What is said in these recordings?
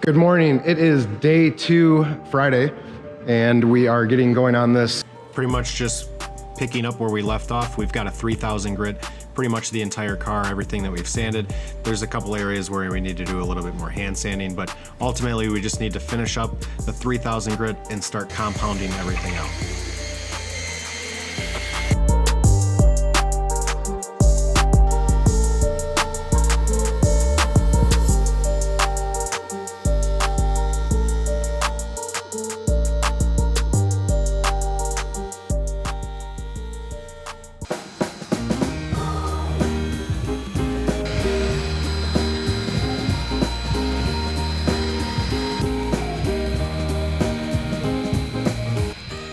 Good morning. It is day 2, Friday, and we are getting going on this. Pretty much just picking up where we left off. We've got a 3000 grit, pretty much the entire car, everything that we've sanded. There's a couple areas where we need to do a little bit more hand sanding, but ultimately we just need to finish up the 3000 grit and start compounding everything out.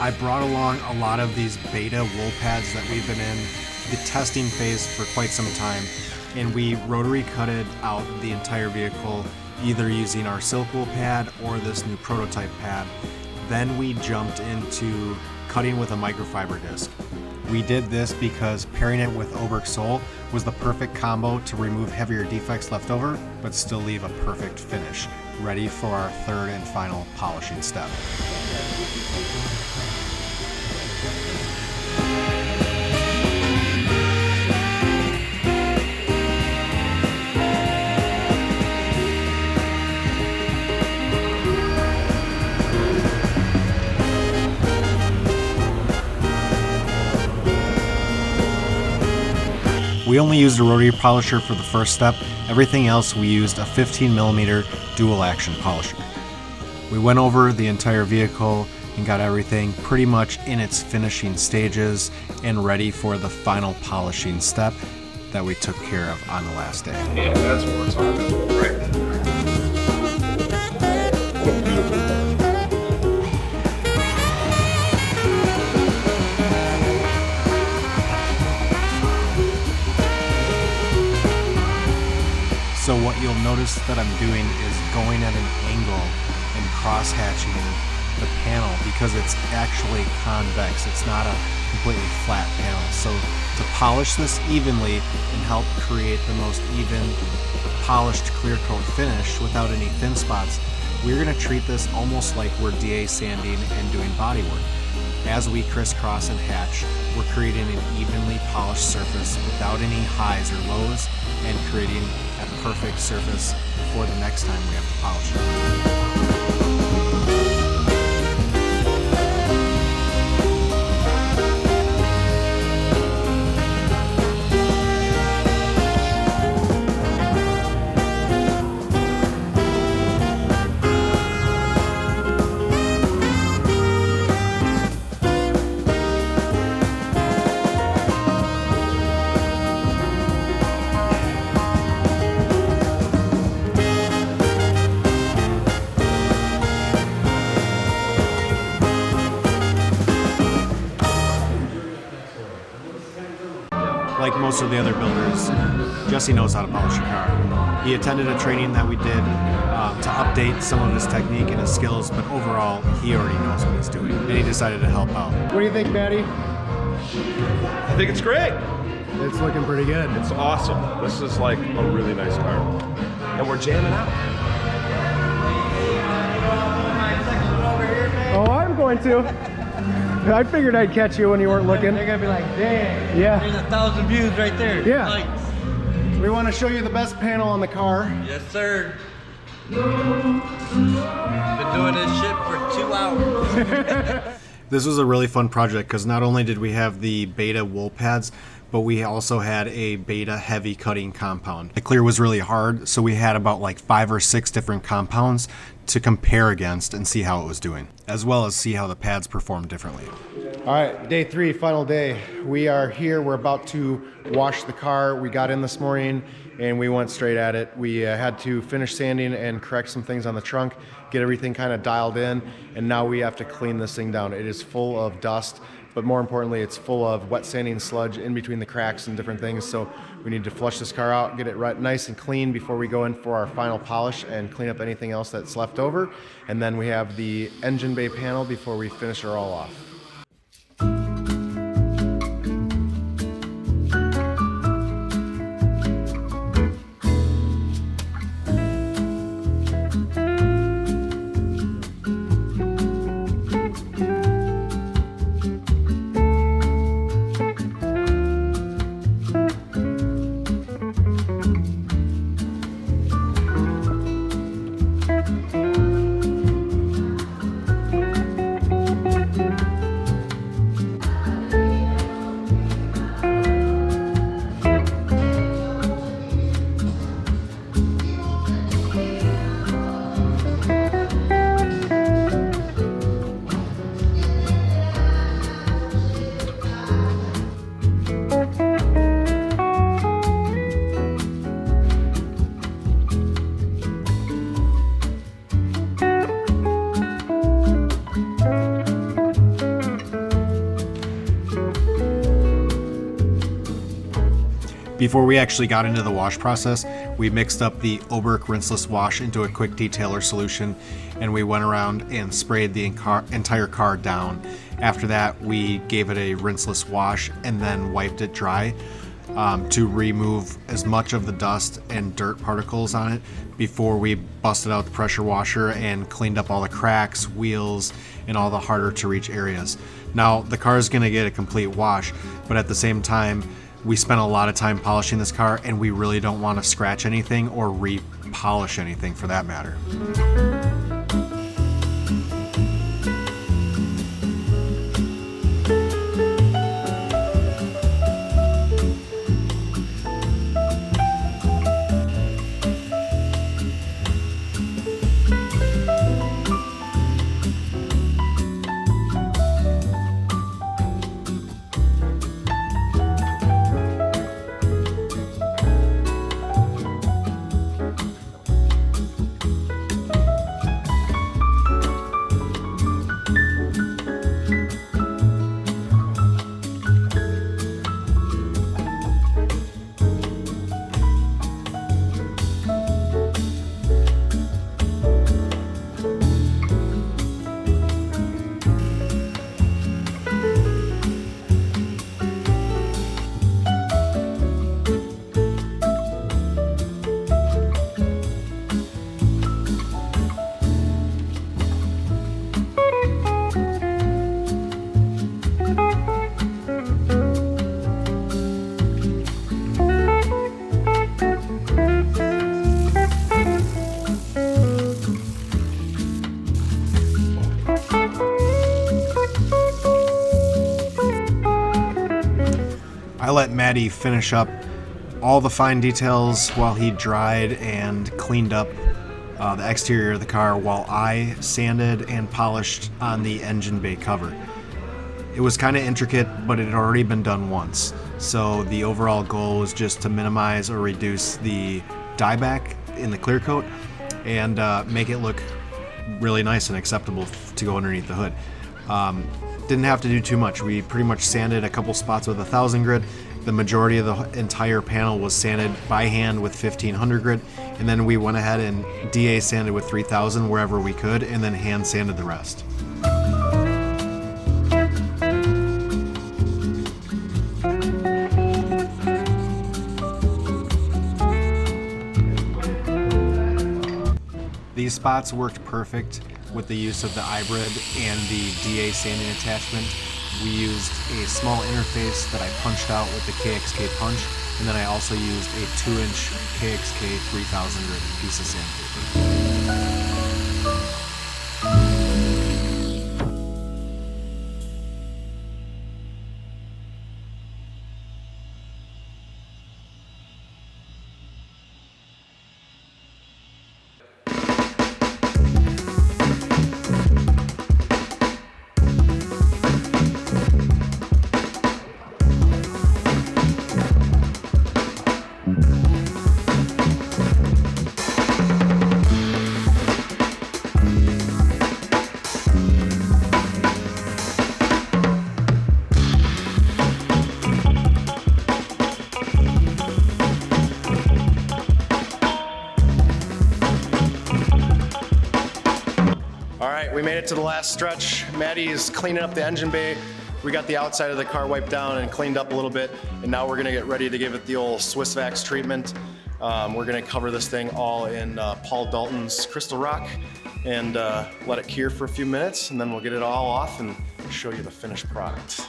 I brought along a lot of these beta wool pads that we've been in the testing phase for quite some time, and we rotary cutted out the entire vehicle either using our silk wool pad or this new prototype pad. Then we jumped into cutting with a microfiber disc. We did this because pairing it with Oberk Sole was the perfect combo to remove heavier defects left over, but still leave a perfect finish, ready for our third and final polishing step. We only used a rotary polisher for the first step. Everything else we used a 15mm dual action polisher. We went over the entire vehicle and got everything pretty much in its finishing stages and ready for the final polishing step that we took care of on the last day. Yeah, that's what we're talking about right there. What a beautiful car. So what you'll notice that I'm doing is going at an angle and cross-hatching the panel because it's actually convex. It's not a completely flat panel. So to polish this evenly and help create the most even polished clear coat finish without any thin spots, we're going to treat this almost like we're DA sanding and doing body work. As we crisscross and hatch, we're creating an evenly polished surface without any highs or lows and creating a perfect surface for the next time we have to polish it. Like most of the other builders, Jesse knows how to polish a car. He attended a training that we did to update some of his technique and his skills, but overall, he already knows what he's doing, and he decided to help out. What do you think, Mattie? I think it's great. It's looking pretty good. It's awesome. This is like a really nice car. And we're jamming out. Oh, I'm going to. I figured I'd catch you when you weren't looking. They're gonna be like, dang, Yeah. there's 1,000 views right there. Yeah. Lights. We want to show you the best panel on the car. Yes, sir. Been doing this shit for 2 hours. This was a really fun project because not only did we have the beta wool pads, but we also had a beta heavy cutting compound. The clear was really hard, so we had about like 5 or 6 different compounds to compare against and see how it was doing, as well as see how the pads performed differently. All right, day 3, final day. We are here. We're about to wash the car. We got in this morning and we went straight at it. We had to finish sanding and correct some things on the trunk, get everything kind of dialed in, and now we have to clean this thing down. It is full of dust, but more importantly, it's full of wet sanding sludge in between the cracks and different things. So we need to flush this car out, get it right, nice and clean before we go in for our final polish and clean up anything else that's left over. And then we have the engine bay panel before we finish her all off. Before we actually got into the wash process, we mixed up the Oberk rinseless wash into a quick detailer solution, and we went around and sprayed the entire car down. After that, we gave it a rinseless wash and then wiped it dry to remove as much of the dust and dirt particles on it before we busted out the pressure washer and cleaned up all the cracks, wheels, and all the harder to reach areas. Now, the car is going to get a complete wash, but at the same time, we spent a lot of time polishing this car, and we really don't want to scratch anything or re-polish anything for that matter. I let Mattie finish up all the fine details while he dried and cleaned up the exterior of the car while I sanded and polished on the engine bay cover. It was kind of intricate, but it had already been done once. So the overall goal was just to minimize or reduce the dieback in the clear coat and make it look really nice and acceptable to go underneath the hood. Didn't have to do too much. We pretty much sanded a couple spots with 1000 grit. The majority of the entire panel was sanded by hand with 1500 grit, and then we went ahead and DA sanded with 3000 wherever we could, and then hand sanded the rest. These spots worked perfect with the use of the hybrid and the DA sanding attachment. We used a small interface that I punched out with the KXK punch, and then I also used a 2-inch KXK 3000 grit piece of sandpaper. We made it to the last stretch. Mattie is cleaning up the engine bay. We got the outside of the car wiped down and cleaned up a little bit, and now we're gonna get ready to give it the old Swiss Vax treatment. We're gonna cover this thing all in Paul Dalton's Crystal Rock and let it cure for a few minutes, and then we'll get it all off and show you the finished product.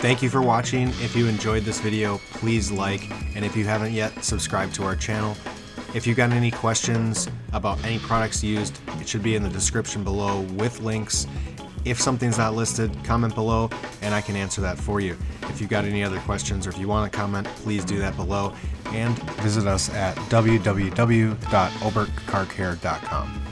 Thank you for watching. If you enjoyed this video, please like, and if you haven't yet, subscribe to our channel. If you got any questions about any products used, it should be in the description below with links. If something's not listed, comment below and I can answer that for you. If you've got any other questions or if you want to comment, please do that below, and visit us at www.oberkcarcare.com.